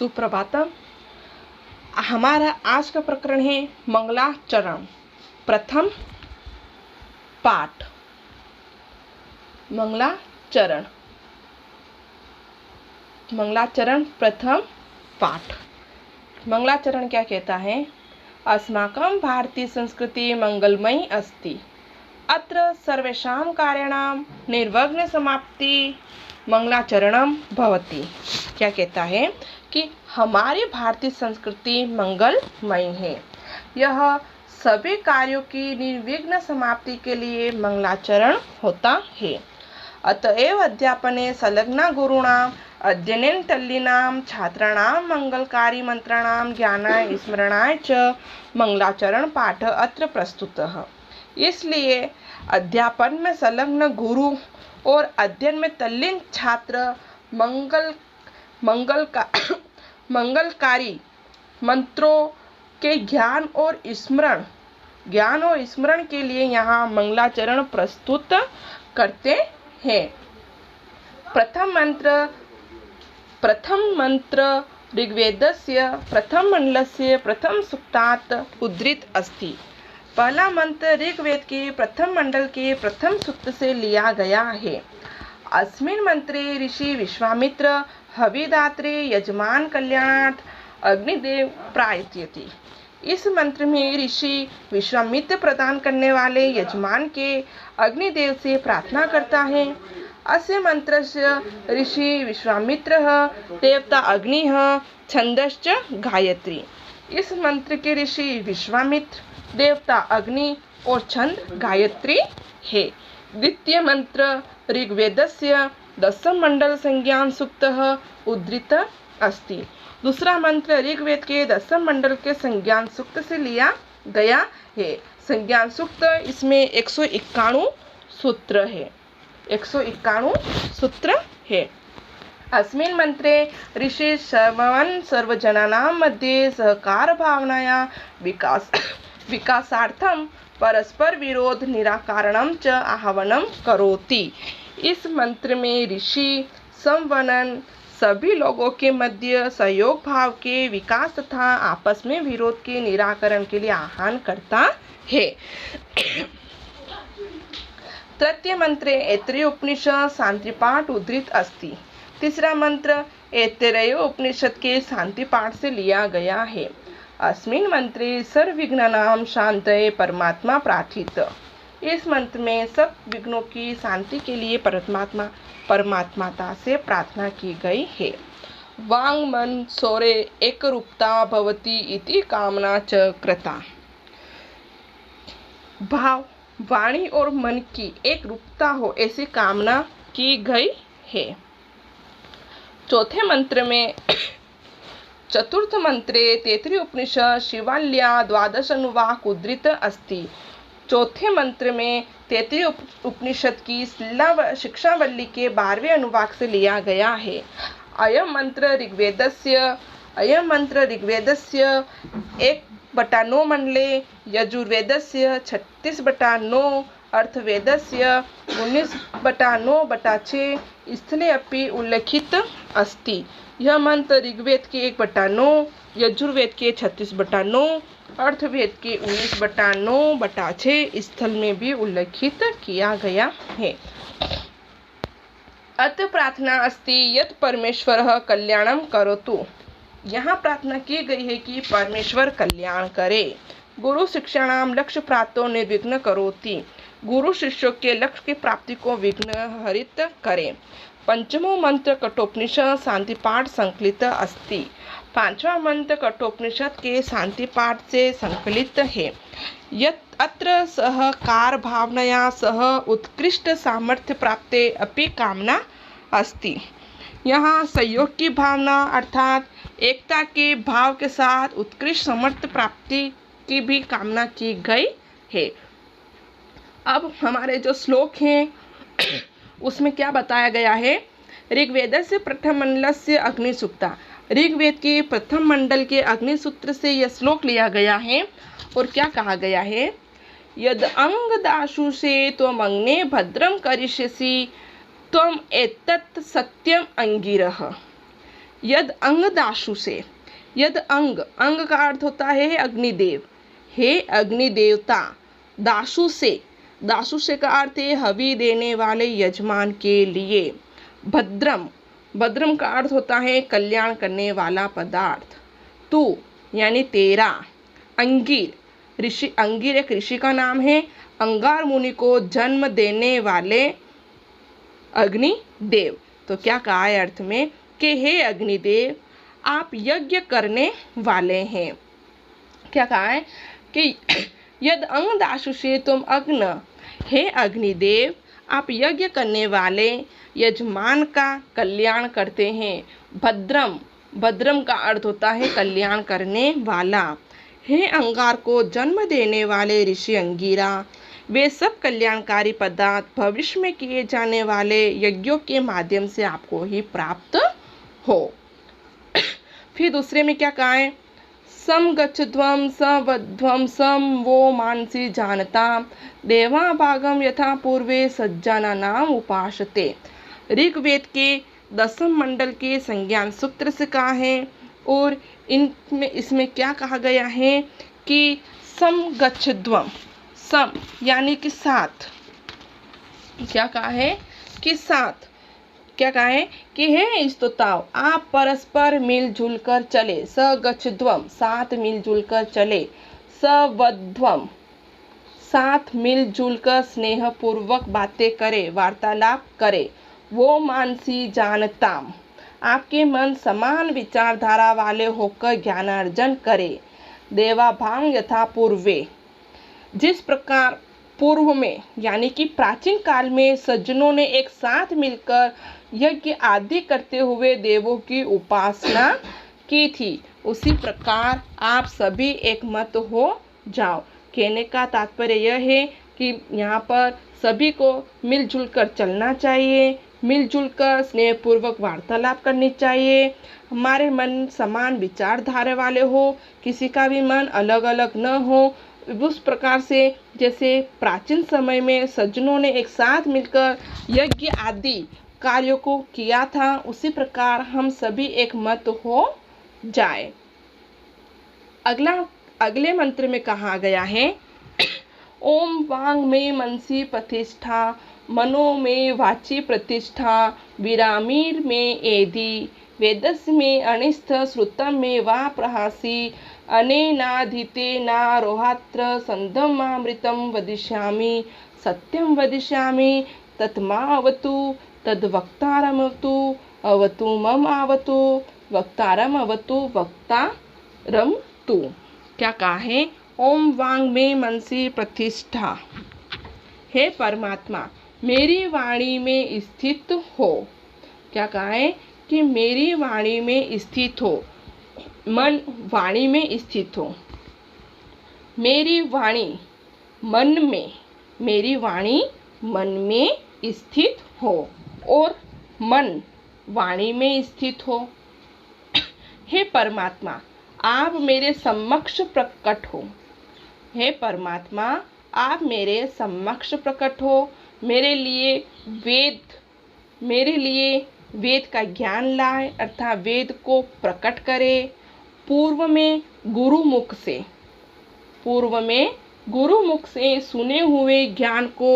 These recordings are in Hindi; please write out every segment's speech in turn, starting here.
सुप्रभातम। हमारा आज का प्रकरण है मंगलाचरण प्रथम पाठ। मंगलाचरण प्रथम पाठ। मंगलाचरण क्या कहता है? अस्माकं भारतीय संस्कृति मंगलमयी अस्ति। अत्र सर्वेषां कार्याणां निर्विघ्न समाप्ति मंगलाचरणं भवति। क्या कहता है कि हमारी भारतीय संस्कृति मंगलमयी है। यह सभी कार्यों की निर्विघ्न समाप्ति के लिए मंगलाचरण होता है। अतएव अध्यापने संलग्ना गुरुणाम अध्ययनेन तल्लीनां छात्राणां मंगलकारी मंत्राणां ज्ञानाय स्मरणाय च मंगलाचरण पाठ अत्र प्रस्तुतः। इसलिए अध्यापन में संलग्न गुरु और अध्ययन में तल्लीन छात्र मंगलकारी मंत्रों के ज्ञान और स्मरण के लिए यहाँ मंगलाचरण प्रस्तुत करते हैं। प्रथम मंत्र ऋग्वेदस्य प्रथम मंडलस्य प्रथम सूक्तात् उद्धृत अस्ति। पहला मंत्र ऋग्वेद के प्रथम मंडल के प्रथम सूक्त से लिया गया है। अस्मिन् मंत्रे ऋषि विश्वामित्र हविदात्रे यजमान कल्याणार्थ अग्निदेव प्रार्थयति। इस मंत्र में ऋषि विश्वामित्र प्रदान करने वाले यजमान के अग्निदेव से प्रार्थना करता है। अस्य मंत्रस्य ऋषि विश्वामित्रः देवता अग्निः छन्दश्च गायत्री। इस मंत्र के ऋषि विश्वामित्र देवता अग्नि और छंद गायत्री है। द्वितीय मंत्र ऋग्वेदस्य दशम मंडल संज्ञान सूक्तः उद्धृत अस्ति। दूसरा मंत्र ऋग्वेद के दशम मंडल के संज्ञान सूक्त से लिया गया है। संज्ञान सूक्त इसमें 191 सूत्र है। 191 सूत्र है। अस्मिन् मंत्रे ऋषि सर्वजनानां मध्ये सहकार भावनाया विकासार्थं परस्पर विरोध निराकरणं च आह्वानं करोति। इस मंत्र में ऋषि संवनन सभी लोगों के मध्य सहयोग भाव के विकास तथा आपस में विरोध के निराकरण के लिए आह्वान करता है। तृतीय मंत्रे ऐतरेय उपनिषद शांति पाठ उद्धृत अस्ति। तीसरा मंत्र ऐतरेय उपनिषद के शांति पाठ से लिया गया है। अस्मिन् मंत्रे सर्वविघ्नानां शांतये परमात्मा प्रार्थित। इस मंत्र में सब विघ्नों की शांति के लिए परमात्मा से प्रार्थना की गई है। वांग मन सौरे एक रूपता भवति इति कामना च कृता। भाव वाणी और मन की एक रूपता हो ऐसी कामना की गई है। चौथे मंत्र में चतुर्थ मंत्रे तैत्तिरीय उपनिषद शिवाल्या द्वादश अनुवाक उद्धृत अस्ति। चौथे मंत्र में तैत्तिरीय उपनिषद की शिक्षावल्ली के 12वें अनुवाक से लिया गया है। अयम मंत्र ऋग्वेदस्य 1/9 मंडले यजुर्वेदस्य 36/9 अर्थवेदस्य 19/9/6 स्थले अपि उल्लेखित अस्ति। यह मंत्र ऋग्वेद के 1/9, यजुर्वेद के 36/9, अर्थवेद के 19/9/6 स्थल में भी उल्लेखित किया गया है। अत प्रार्थना अस्ति यत् परमेश्वरः कल्याणं करोतु। यहाँ प्रार्थना की गई है कि परमेश्वर कल्याण करे। गुरु शिक्षाणां लक्ष्य प्राप्तो निर्विघ्न करोति। गुरु शिष्यों के लक्ष्य की प्राप्ति को विघ्न हरित करे। पंचमो मंत्र कठोपनिषद शांति पाठ संकलित अस्ति। पांचवा मंत्र कठोपनिषद के शांति पाठ से संकलित है। यत् अत्र सहकार भावनया सह उत्कृष्ट सामर्थ्य प्राप्ते अपि कामना अस्ति। यहाँ सहयोग की भावना अर्थात एकता के भाव के साथ उत्कृष्ट सामर्थ्य प्राप्ति की भी कामना की गई है। अब हमारे जो श्लोक हैं उसमें क्या बताया गया है? ऋग्वेद से प्रथम मंडल से अग्नि सूक्ता। ऋग्वेद के प्रथम मंडल के अग्नि सूत्र से यह श्लोक लिया गया है। और क्या कहा गया है? यद अंग दाशु से त्वम अग्ने भद्रम करिष्यसि त्वम एतत् सत्यम अंगिरः। यद अंग दाशु से, यद अंग, अंग का अर्थ होता है अग्निदेव, हे अग्निदेवता, दाशु से, दाशु से का अर्थ है हवि देने वाले यजमान के लिए। भद्रम, भद्रम का अर्थ होता है कल्याण करने वाला पदार्थ। तू यानी तेरा। अंगिर, ऋषि, अंगिर एक ऋषि का नाम है। अंगार मुनि को जन्म देने वाले अग्निदेव। तो क्या कहा है अर्थ में कि हे अग्निदेव, आप यज्ञ करने वाले हैं। क्या कहा है कि यद अंग दाशु से तुम अग्न, हे अग्निदेव, आप यज्ञ करने वाले यजमान का कल्याण करते हैं। भद्रम, भद्रम का अर्थ होता है कल्याण करने वाला। हे अंगार को जन्म देने वाले ऋषि अंगिरा, वे सब कल्याणकारी पदार्थ भविष्य में किए जाने वाले यज्ञों के माध्यम से आपको ही प्राप्त हो। फिर दूसरे में क्या कहा है, सम गच्छध्वम सवध्वम सम वो मानसी जानता देवा भागम यथा पूर्वे सज्जना नाम उपासते। ऋग्वेद के 10वें मंडल के संज्ञान सूत्र से कहा है और इनमें इसमें क्या कहा गया है कि सम गच्छध्वम, सम यानी कि साथ, क्या कहा है कि साथ, क्या कहा है कि हे स्तुताओ, आप परस्पर मिलजुल कर चले। स गच्छध्वम, साथ मिलजुल कर चले। सवध्वम, साथ मिलजुल कर स्नेह पूर्वक बातें करे, वार्तालाप करे। वो मानसी जानताम, आपके मन समान विचारधारा वाले होकर ज्ञानार्जन करे। देवाभांग यथा पूर्वे, जिस प्रकार पूर्व में यानी कि प्राचीन काल में सज्जनों ने एक साथ मिलकर यज्ञ आदि करते हुए देवों की उपासना की थी, उसी प्रकार आप सभी एक मत हो जाओ। कहने का तात्पर्य यह है कि यहाँ पर सभी को मिलजुल कर चलना चाहिए, मिलजुल कर स्नेहपूर्वक वार्तालाप करनी चाहिए। हमारे मन समान विचारधारा वाले हो, किसी का भी मन अलग अलग न हो। उस प्रकार से जैसे प्राचीन समय में सज्जनों ने एक साथ मिलकर यज्ञ आदि कार्यों को किया था, उसी प्रकार हम सभी एक मत हो जाए। अगले मंत्र में कहा गया है, ओम वांग में मनसी प्रतिष्ठा, मनो में वाची प्रतिष्ठा, विरामीर में एदी, वेदस्य में अनिष्ठ, श्रुतम में वा प्रहासी, अनेनाधितेना रोहात्र संधमामृतं वदिष्यामि, सत्यं वदिष्यामि, तत्मावतु तद्वक्तारमवतु, अवतु मम आवतु, वक्तारम अवतु वक्तारम तु। क्या कहा है, ओम वांग में मनसी प्रतिष्ठा, हे परमात्मा मेरी वाणी में स्थित हो। क्या कहा है कि मेरी वाणी में स्थित हो, मन वाणी में स्थित हो। मेरी वाणी मन में, मेरी वाणी मन में स्थित हो और मन वाणी में स्थित हो। हे परमात्मा आप मेरे समक्ष प्रकट हो। हे परमात्मा आप मेरे समक्ष प्रकट हो। मेरे लिए वेद का ज्ञान लाए, अर्थात वेद को प्रकट करे। पूर्व में गुरुमुख से सुने हुए ज्ञान को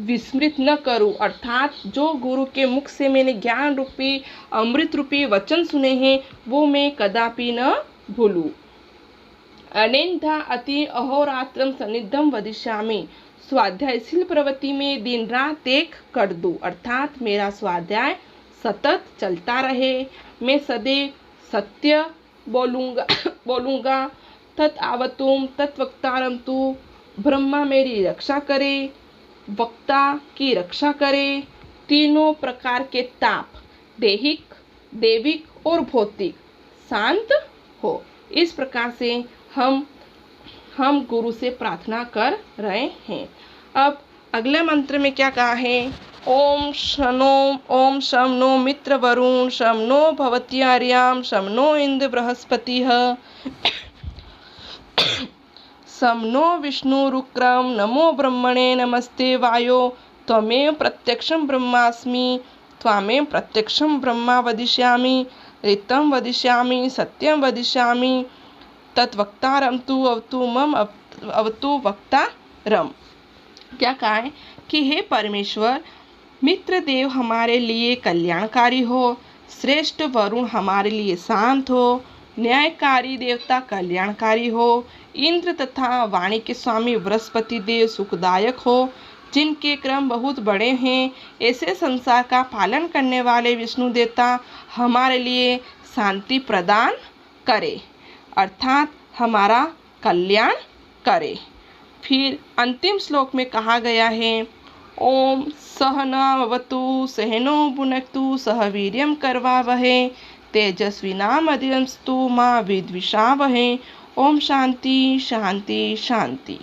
विस्मृत न करूं, अर्थात जो गुरु के मुख से मैंने ज्ञान रूपी अमृत रूपी वचन सुने हैं वो मैं कदापि न भूलूं। अनेन्धा अति अहोरात्रम सन्निधम वदिष्यामि, स्वाध्यायशील प्रवृत्ति में दिन रात एक कर दूं, अर्थात मेरा स्वाध्याय सतत चलता रहे। मैं सदैव सत्य बोलूँगा। तत् आवतुम तत्वक्तारम तु, ब्रह्मा मेरी रक्षा करे, वक्ता की रक्षा करे। तीनों प्रकार के ताप, दैहिक, दैविक और भौतिक, शांत हो। इस प्रकार से हम गुरु से प्रार्थना कर रहे हैं। अब अगले मंत्र में क्या कहा है, ओम शं नो मित्र वरुण, शं नो भवती आर्याम, शं नो इंद्र बृहस्पतिः, शं नो विष्णुरुक्रम, नमो ब्रह्मणे नमस्ते वायो, त्वमेव प्रत्यक्षं ब्रह्मास्मि, त्वामेव प्रत्यक्षं ब्रह्मा वदिष्यामि, ऋतं वदिष्यामि सत्यं वदिष्यामि तत्वक्तारम तु अवतु मम अवतु वक्तारम। क्या कहा है कि हे परमेश्वर, मित्र देव हमारे लिए कल्याणकारी हो, श्रेष्ठ वरुण हमारे लिए शांत हो, न्यायकारी देवता कल्याणकारी हो, इंद्र तथा वाणी के स्वामी बृहस्पति देव सुखदायक हो, जिनके क्रम बहुत बड़े हैं, ऐसे संसार का पालन करने वाले विष्णु देवता हमारे लिए शांति प्रदान करे, अर्थात हमारा कल्याण करे। फिर अंतिम श्लोक में कहा गया है, ओम सहनावतु सहनो भुनक्तु सह वीर्यं करवावहै तेजस्विनामधिगस्तु मा विद्विषावहै। ओम शांति शांति शांति।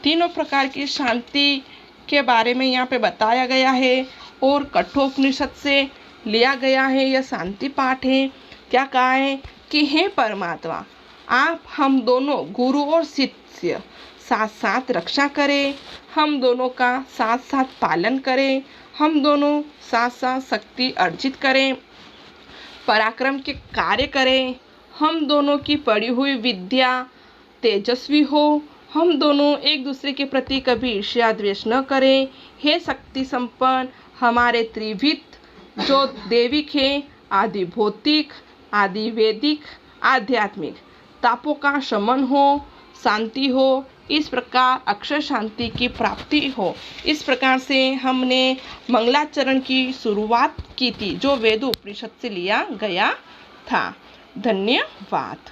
तीनों प्रकार की शांति के बारे में यहाँ पे बताया गया है और कठोपनिषद से लिया गया है। यह शांति पाठ है। क्या कहा है कि हे परमात्मा, आप हम दोनों गुरु और शिष्य साथ साथ रक्षा करें, हम दोनों का साथ साथ पालन करें, हम दोनों साथ साथ शक्ति अर्जित करें, पराक्रम के कार्य करें, हम दोनों की पढ़ी हुई विद्या तेजस्वी हो, हम दोनों एक दूसरे के प्रति कभी ईर्ष्या द्वेष न करें। हे शक्ति संपन्न हमारे त्रिविध जो देविक है, आदि भौतिक, आदि वैदिक, आध्यात्मिक तापों का शमन हो, शांति हो, इस प्रकार अक्षर शांति की प्राप्ति हो। इस प्रकार से हमने मंगलाचरण की शुरुआत की थी, जो वेद उपनिषद से लिया गया था। धन्यवाद।